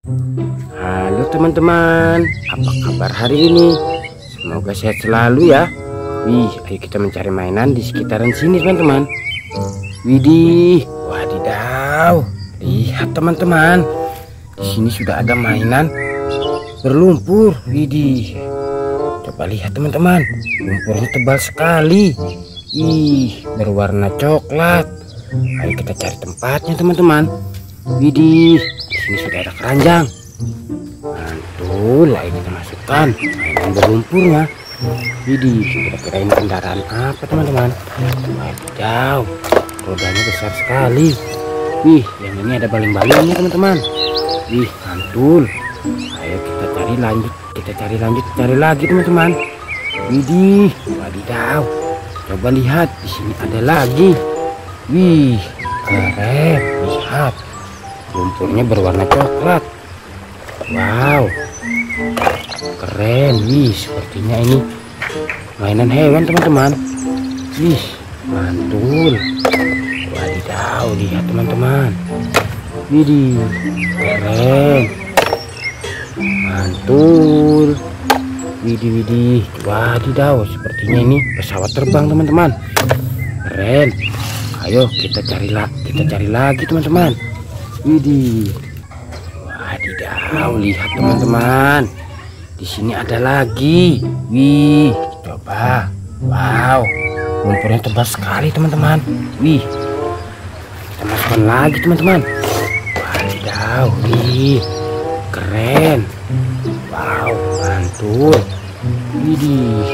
Halo teman-teman, apa kabar hari ini? Semoga sehat selalu ya. Wih, ayo kita mencari mainan di sekitaran sini teman-teman. Widih, wadidaw. Lihat teman-teman, di sini sudah ada mainan berlumpur. Widih, coba lihat teman-teman, lumpurnya tebal sekali. Ih, berwarna coklat. Ayo kita cari tempatnya teman-teman. Widih, di sini sudah ada keranjang. Mantul, ayo kita masukkan mainan berlumpurnya. Widih, kira-kira ini kendaraan apa teman-teman? Wadidaw, rodanya besar sekali. Wih, yang ini ada baling-balingnya teman-teman. Wih, mantul. Ayo kita cari lagi teman-teman. Widih, wadidaw. Coba lihat, di sini ada lagi. Wih, keren. Lihat, lumpurnya berwarna coklat. Wow, keren. Wih, sepertinya ini mainan hewan teman-teman. Wih, mantul. Wadidaw, lihat teman-teman. Widih, keren. Mantul. Widih, wadidaw, sepertinya ini pesawat terbang teman-teman. Keren. Ayo kita cari lagi teman-teman. Widih, wadidaw, lihat teman-teman. Di sini ada lagi. Wih, coba. Wow, lumpurnya tebal sekali teman-teman. Wih, kita masukkan lagi teman-teman. Wadidaw, wih, keren. Wow, mantul. Widih,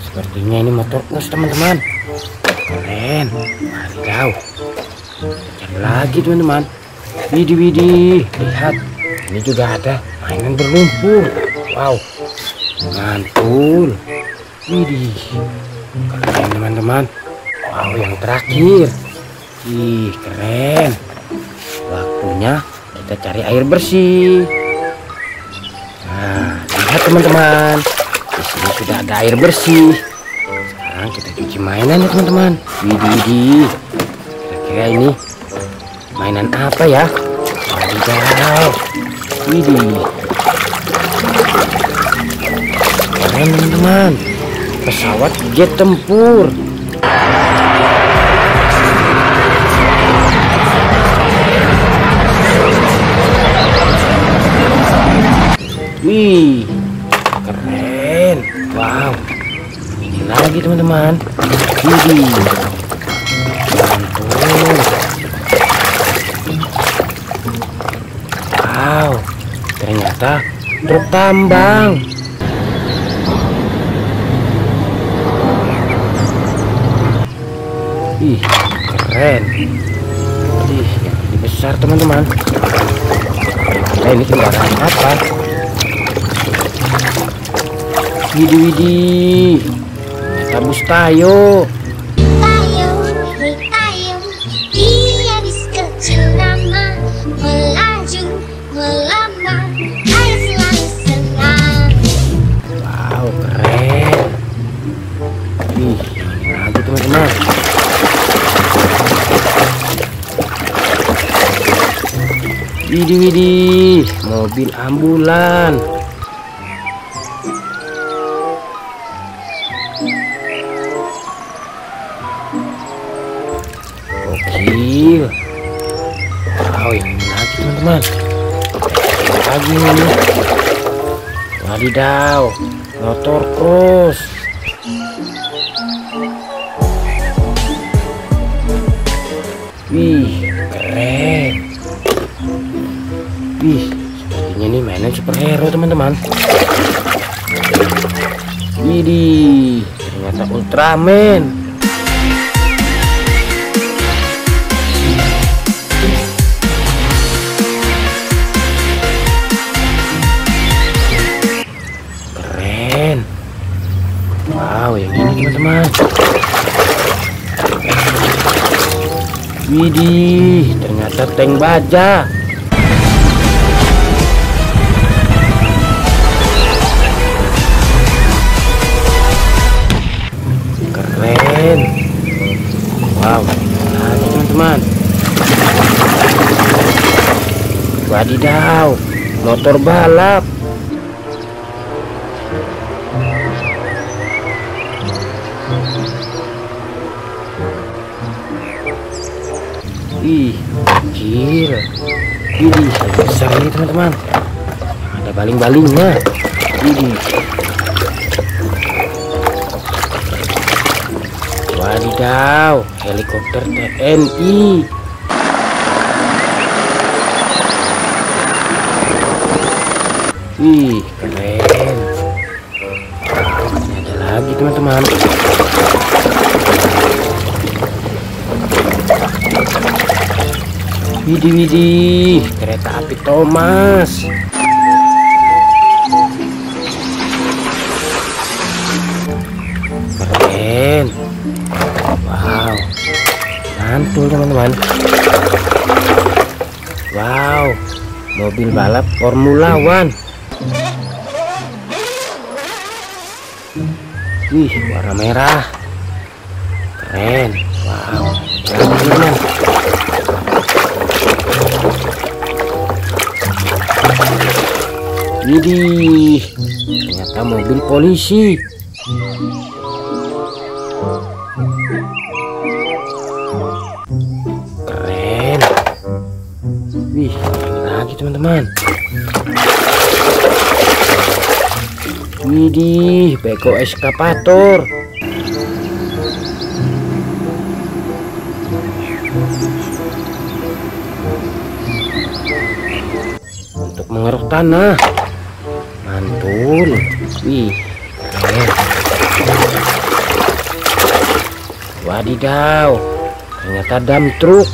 sepertinya ini motor bus teman-teman. Keren. Wadidaw, cari lagi teman-teman. Widih, lihat, ini juga ada mainan berlumpur. Wow, mantul. Widih, keren teman-teman. Wow, yang terakhir. Ih, keren. Waktunya kita cari air bersih. Nah, lihat teman-teman, di sini sudah ada air bersih. Sekarang kita cuci mainan ya teman-teman. Widih, kira-kira ini mainan apa ya? Wadidaw, widih, keren teman-teman. Pesawat jet tempur. Wih, keren. Wow, ini lagi teman-teman. Widih, mantul. Wow, ternyata truk tambang. Ih, keren. Ih, yang ini besar teman-teman. Nah, ini kendaraan apa? Widih, ternyata bus Tayo. Dia bis kecil nama melaju melambat, ayo selalu senang. Wow, keren. Ih, ini lagi teman-teman. Widih, mobil ambulan. Gokil. Wow, ini lagi teman-teman. Lagi ini. Wadidaw, motor cross. Wih, keren. Wih, sepertinya ini mainan superhero teman-teman. Widih, ternyata Ultraman. Keren. Wow, yang ini teman-teman. Widih, ternyata tank baja. Keren. Wow, lagi teman-teman. Wadidaw, motor balap. Ih, kecil. Ini besar ini teman-teman. Ada baling-balingnya. Ini. Wadidaw, helikopter TNI. Wih, keren. Ini ada lagi teman-teman. Widih, kereta api Thomas. Keren. Wow, mantul teman-teman. Wow, mobil balap Formula One. Wih, warna merah. Keren. Wow, teman-teman. Widih, ternyata mobil polisi. Keren. Wih, ini lagi teman-teman. Widih, beko eskavator. Untuk mengeruk tanah. Mantul. Wih, keren. Wadidaw, ternyata dump truk.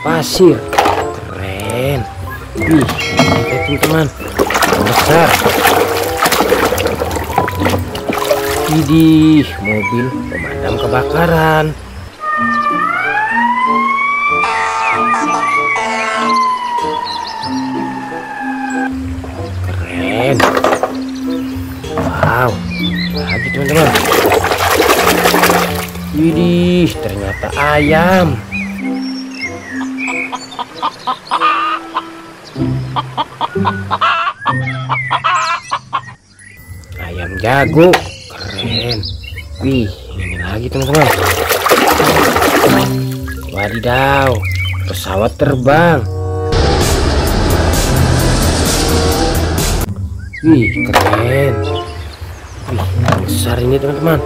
Pasir. Keren. Wih, ini teman-teman, besar. Widih, mobil pemadam kebakaran. Keren. Wow, lagi teman-teman. Widih, ternyata ayam. Ayam jago. Keren. Wih, ini lagi teman-teman. Wadidaw, pesawat terbang. Wih, keren. Wih, besar ini teman-teman.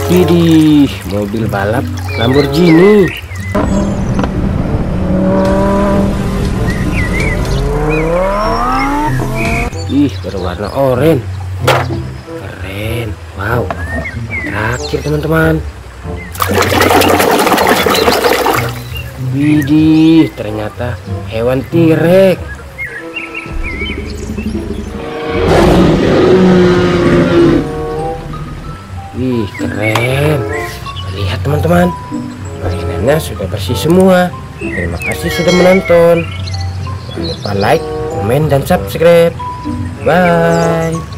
Widih, mobil balap Lamborghini. Ih, berwarna oranye. Keren. Wow, terakhir teman-teman. Widih, ternyata hewan T-Rex. Wih, keren. Lihat teman-teman, mainannya sudah bersih semua. Terima kasih sudah menonton. Jangan lupa like, komen, dan subscribe. Bye.